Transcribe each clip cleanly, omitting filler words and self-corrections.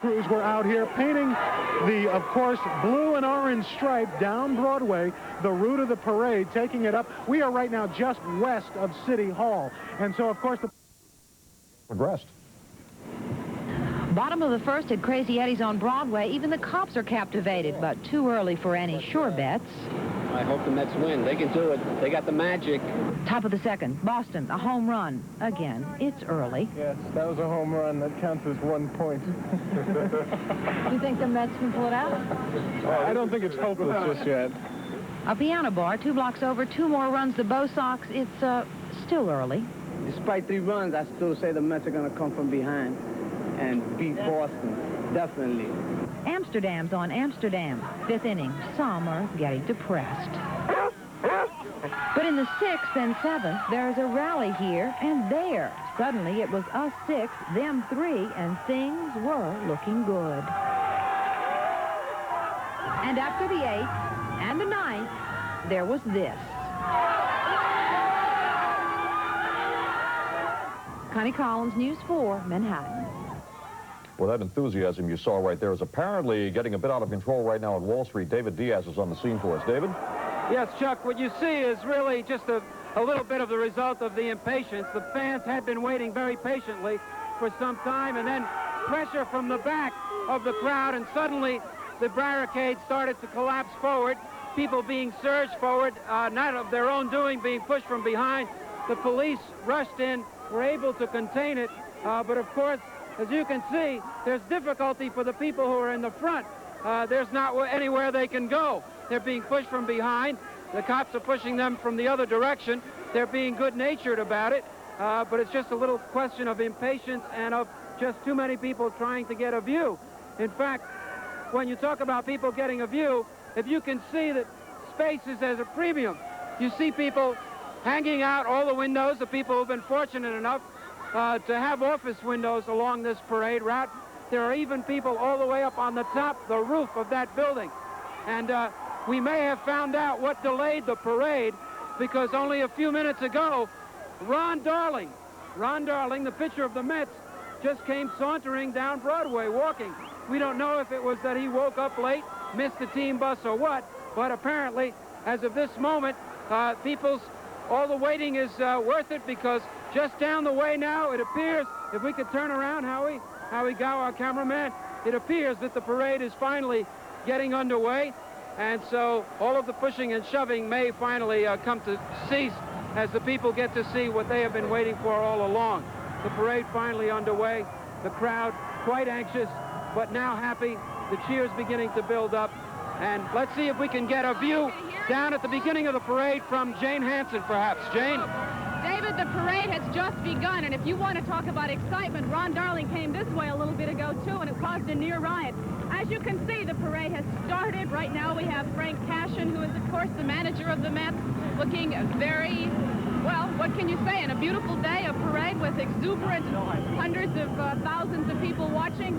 Crews were out here painting the, of course, blue and orange stripe down Broadway, the route of the parade, taking it up. We are right now just west of City Hall. And so, of course, the progressed. Bottom of the first at Crazy Eddie's on Broadway. Even the cops are captivated, but too early for any sure bets. I hope the Mets win. They can do it. They got the magic. Top of the second, Boston, a home run. Again, it's early. Yes, that was a home run. That counts as 1 point. You think the Mets can pull it out? I don't think it's hopeless just yet. A piano bar, 2 blocks over, 2 more runs to Bo Sox. It's still early. Despite 3 runs, I still say the Mets are going to come from behind and beat Boston. Definitely. Amsterdam's on Amsterdam. 5th inning. Some are getting depressed. But in the 6th and 7th, there's a rally here and there. Suddenly, it was us 6, them 3, and things were looking good. And after the 8th and the 9th, there was this. Connie Collins, News 4, Manhattan. Well, that enthusiasm you saw right there is apparently getting a bit out of control right now on Wall Street. David Diaz is on the scene for us. David? Yes, Chuck, what you see is really just a little bit of the result of the impatience. The fans had been waiting very patiently for some time, and then pressure from the back of the crowd, and suddenly the barricade started to collapse forward, people being surged forward, not of their own doing, being pushed from behind. The police rushed in, were able to contain it, but of course, as you can see, there's difficulty for the people who are in the front. There's not anywhere they can go. They're being pushed from behind. The cops are pushing them from the other direction. They're being good-natured about it, but it's just a little question of impatience and of just too many people trying to get a view. In fact, when you talk about people getting a view, if you can see that space is at a premium, you see people hanging out all the windows, the people who've been fortunate enough to have office windows along this parade route. There are even people all the way up on the top, the roof of that building. And we may have found out what delayed the parade, because only a few minutes ago, Ron Darling, the pitcher of the Mets, just came sauntering down Broadway, walking. We don't know if it was that he woke up late, missed the team bus or what, but apparently, as of this moment, all the waiting is worth it, because just down the way now, it appears, if we could turn around, Howie Gow, our cameraman, it appears that the parade is finally getting underway. And so all of the pushing and shoving may finally come to cease as the people get to see what they have been waiting for all along. The parade finally underway. The crowd quite anxious, but now happy. The cheers beginning to build up. And let's see if we can get a view down at the beginning of the parade from Jane Hansen, perhaps. Jane? David, the parade has just begun, and if you want to talk about excitement, Ron Darling came this way a little bit ago, too, and it caused a near riot. As you can see, the parade has started. Right now we have Frank Cashin, who is, of course, the manager of the Mets, looking very, well, what can you say? In a beautiful day, a parade with exuberant hundreds of thousands of people watching.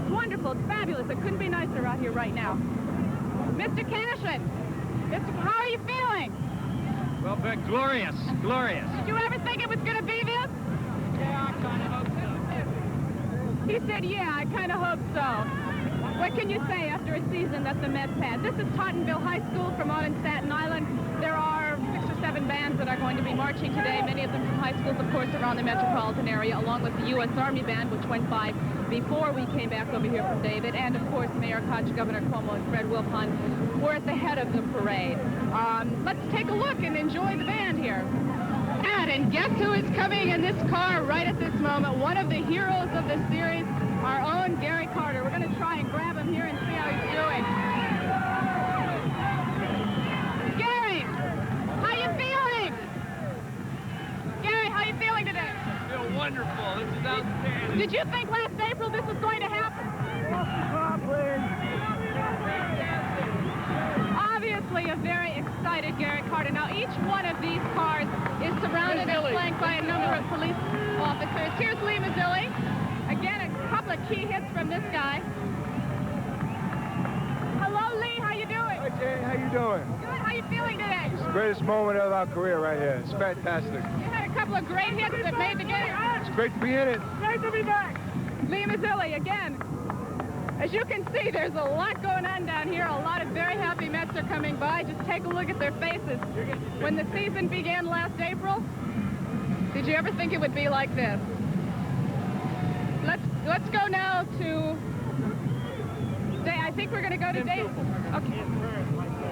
It's wonderful. It's fabulous. It couldn't be nicer out here right now. Mr. Cashin, how are you feeling? Well, but glorious. Did you ever think it was going to be this? Yeah, I kind of hope so. He said, yeah, I kind of hope so. What can you say after a season that the Mets had? This is Tottenville High School from out in Staten Island. There are 6 or 7 bands that are going to be marching today, many of them from high schools, of course, around the metropolitan area, along with the U.S. Army Band, which went by before we came back over here from David, and, of course, Mayor Koch, Governor Cuomo, and Fred Wilpon were at the head of the parade. Let's take a look and enjoy the band here. And guess who is coming in this car right at this moment? One of the heroes of the series, our own Gary Carter. We're going to try and grab him here and see how he's doing. Gary, how you feeling? Gary, how you feeling today? I feel wonderful. This is outstanding. Did you think last April this was going to happen? Obviously a very excited Gary Carter. Now each one of these cars is surrounded and flanked by a number of police officers. Here's Lee Mazzilli. Again, a couple of key hits from this guy. Hello, Lee. How you doing? Hi, Jane. How you doing? Good. How you feeling today? It's the greatest moment of our career right here. It's fantastic. You had a couple of great hits that made the game. It's great to be in it. Great to be back. Lee Mazzilli again. As you can see, there's a lot going on down here. A lot of very happy Mets are coming by. Just take a look at their faces. When the season began last April, did you ever think it would be like this? Let's go now to... I think we're going to go to David. Okay.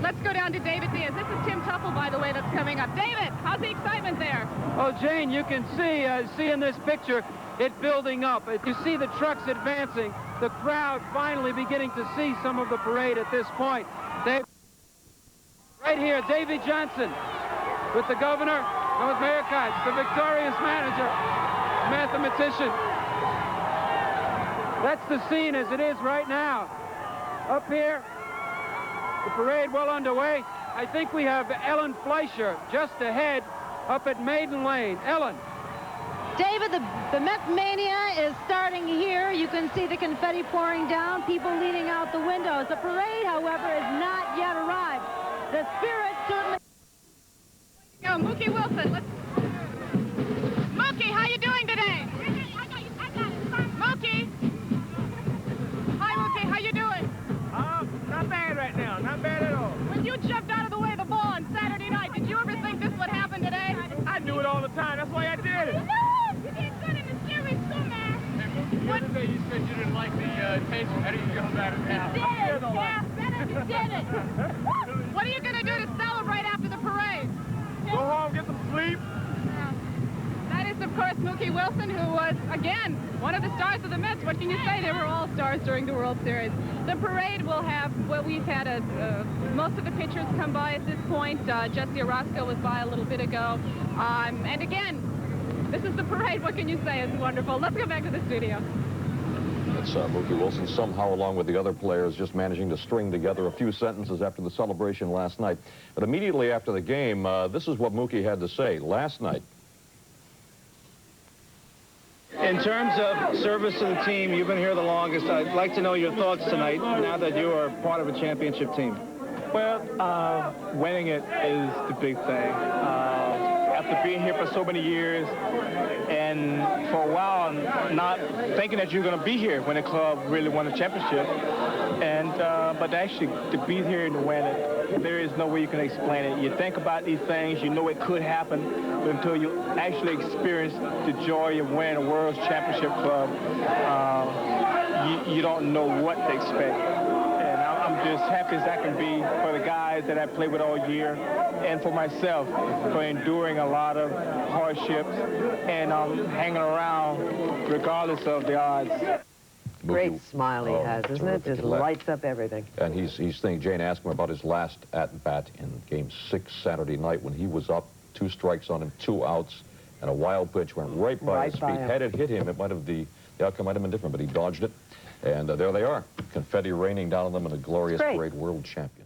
Let's go down to David Diaz. This is Tim Tuffle, by the way, that's coming up. David, how's the excitement there? Oh, Jane, you can see in this picture it building up. You see the trucks advancing, the crowd finally beginning to see some of the parade at this point. Right here, Davy Johnson with the governor and with Mayor Koch, the victorious manager, mathematician. That's the scene as it is right now. Up here, the parade well underway. I think we have Ellen Fleischer just ahead up at Maiden Lane. Ellen. David, the Mets mania is starting here. You can see the confetti pouring down, people leaning out the windows. The parade, however, has not yet arrived. The spirit certainly... Go, Mookie Wilson. Mookie, how you doing today? Mookie. Hi, Mookie, how you doing? Not bad right now. Not bad at all. When you jumped out of the way of the ball on Saturday night, did you ever think this would happen today? I do it all the time. That's why I did it. You did good in the series too, man. The other day you said you didn't like the taste. How do you feel about it now? Yeah, better you did it. What are you going to do to celebrate after the parade? Go home, get some sleep. That is, of course, Mookie Wilson, who was, again, one of the stars of the Mets. What can you say? They were all stars during the World Series. The parade will have, well, we've had most of the pitchers come by at this point. Jesse Orozco was by a little bit ago. And again, this is the parade. What can you say? It's wonderful. Let's go back to the studio. It's Mookie Wilson somehow, along with the other players, just managing to string together a few sentences after the celebration last night. But immediately after the game, this is what Mookie had to say last night. In terms of service to the team, you've been here the longest. I'd like to know your thoughts tonight, now that you are part of a championship team. Well, winning it is the big thing. After being here for so many years, and for a while not thinking that you're going to be here when the club really won a championship, and but actually to be here and to win it, there is no way you can explain it. You think about these things, you know it could happen, but until you actually experience the joy of winning a World Championship club, you don't know what to expect. And I'm just happy as I can be for the guys that I played with all year, and for myself for enduring a lot of hardships and hanging around regardless of the odds. Great smile he has, isn't it? Just lights up everything. And he's thinking, Jane asked him about his last at-bat in Game 6 Saturday night when he was up, 2 strikes on him, 2 outs, and a wild pitch went right by his feet. Had it hit him, it might have the outcome might have been different, but he dodged it. And there they are, confetti raining down on them in a glorious parade, world champion.